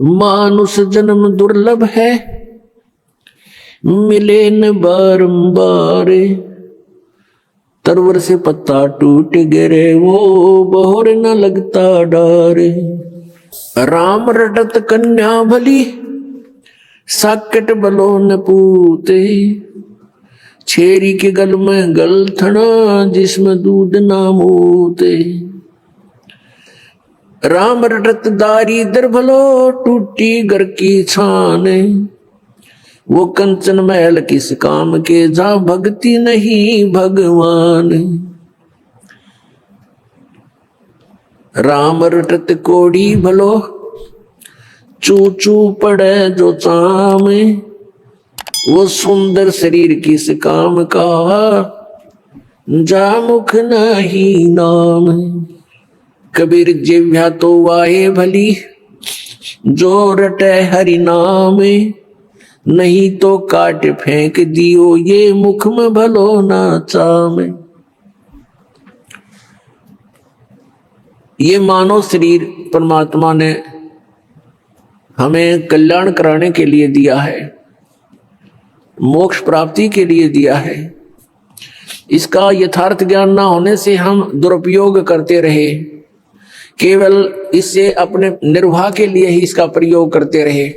मानुष जन्म दुर्लभ है, मिले न बारंबार। तरवर से पत्ता टूट गिरे, वो बहुर न लगता डार। राम रटत कन्या भली, साकेट बलो न पूते। छेरी के गल में गलथना, जिसमें दूध ना मूते। राम रटत दारी दर भलो, टूटी घर की छान। वो कंचन महल किस काम के, जा भक्ति नहीं भगवान। राम रटत कोड़ी भलो, चू चू पड़े जो चाम। वो सुंदर शरीर किस काम का, जा मुख नहीं नाम। कबीर जिह्वा तो वाहे भली, जो रटे हरि नाम। नहीं तो काट फेंक दियो, ये मुख में भलो ना चाम। ये मानव शरीर परमात्मा ने हमें कल्याण कराने के लिए दिया है, मोक्ष प्राप्ति के लिए दिया है। इसका यथार्थ ज्ञान ना होने से हम दुरुपयोग करते रहे, केवल इससे अपने निर्वाह के लिए ही इसका प्रयोग करते रहे।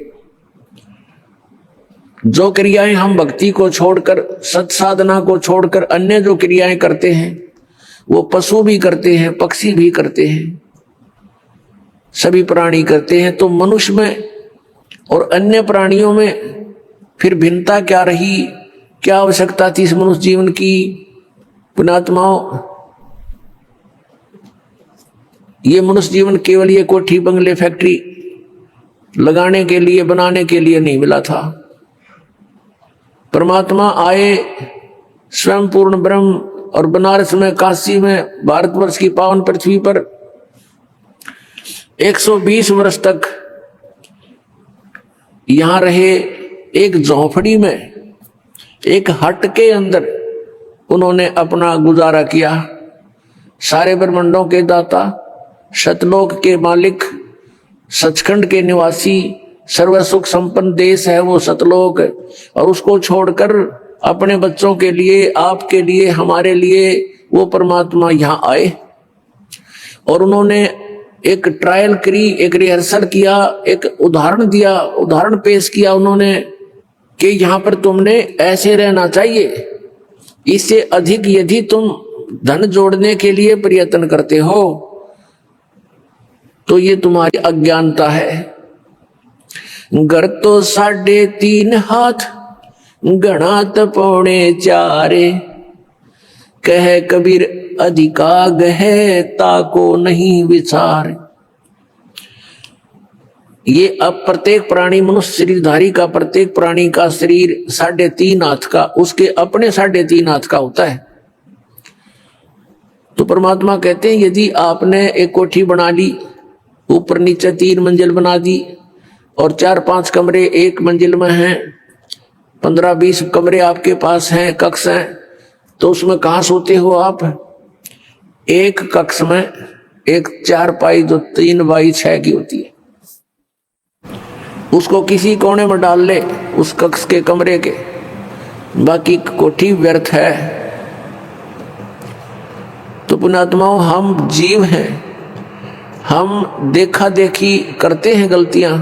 जो क्रियाएं हम भक्ति को छोड़कर, सत साधना को छोड़कर अन्य जो क्रियाएं करते हैं, वो पशु भी करते हैं, पक्षी भी करते हैं, सभी प्राणी करते हैं। तो मनुष्य में और अन्य प्राणियों में फिर भिन्नता क्या रही, क्या आवश्यकता थी इस मनुष्य जीवन की? पुण्यात्माओं, ये मनुष्य जीवन केवल ये कोठी बंगले फैक्ट्री लगाने के लिए, बनाने के लिए नहीं मिला था। परमात्मा आए स्वयं पूर्ण ब्रह्म, और बनारस में, काशी में, भारतवर्ष की पावन पृथ्वी पर 120 वर्ष तक यहां रहे। एक झोंपड़ी में, एक हट के अंदर उन्होंने अपना गुजारा किया। सारे ब्रह्मांडों के दाता, सतलोक के मालिक, सचखंड के निवासी, सर्व सुख संपन्न देश है वो सतलोक, और उसको छोड़कर अपने बच्चों के लिए, आपके लिए, हमारे लिए वो परमात्मा यहाँ आए। और उन्होंने एक ट्रायल करी, एक रिहर्सल किया, एक उदाहरण दिया, उदाहरण पेश किया उन्होंने कि यहाँ पर तुमने ऐसे रहना चाहिए। इससे अधिक यदि तुम धन जोड़ने के लिए प्रयत्न करते हो तो ये तुम्हारी अज्ञानता है। घर तो 3.5 हाथ, गणा तो 4.25। कह कबीर अधिका गहे, ताको नहीं विचार। ये अब प्रत्येक प्राणी, मनुष्य शरीरधारी का प्रत्येक प्राणी का शरीर 3.5 हाथ का, उसके अपने 3.5 हाथ का होता है। तो परमात्मा कहते हैं यदि आपने एक कोठी बना ली, ऊपर नीचे 3 मंजिल बना दी, और 4-5 कमरे एक मंजिल में हैं, 15-20 कमरे आपके पास हैं, कक्ष हैं, तो उसमें कहाँ सोते हो आप? एक कक्ष में एक 4पाई जो 3x6 की होती है, उसको किसी कोने में डाल ले उस कक्ष के कमरे के, बाकी कोठी व्यर्थ है। तो पुण्यात्माओं, हम जीव हैं, हम देखा देखी करते हैं गलतियां,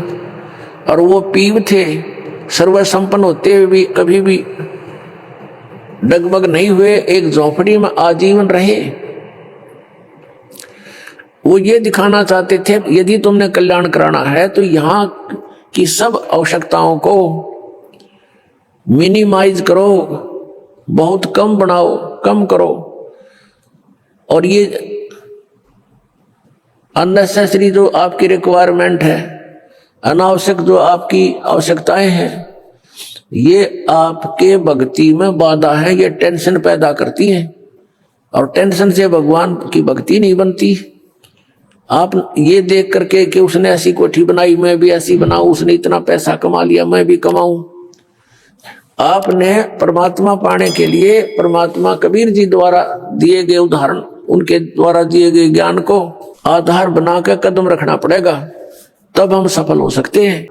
और वो पीव थे, सर्व संपन्न होते हुए भी कभी भी डगमग नहीं हुए, एक झोंपड़ी में आजीवन रहे। वो ये दिखाना चाहते थे यदि तुमने कल्याण कराना है तो यहाँ की सब आवश्यकताओं को मिनिमाइज करो, बहुत कम बनाओ, कम करो, और ये अननेसेसरी जो आपकी रिक्वायरमेंट है, अनावश्यक जो आपकी आवश्यकताएं हैं, ये आपके भक्ति में बाधा है, ये टेंशन पैदा करती है, और टेंशन से भगवान की भक्ति नहीं बनती। आप ये देख करके कि उसने ऐसी कोठी बनाई, मैं भी ऐसी बनाऊं, उसने इतना पैसा कमा लिया, मैं भी कमाऊं। आपने परमात्मा पाने के लिए परमात्मा कबीर जी द्वारा दिए गए उदाहरण, उनके द्वारा दिए गए ज्ञान को आधार बनाकर कदम रखना पड़ेगा। तब हम सफल हो सकते हैं।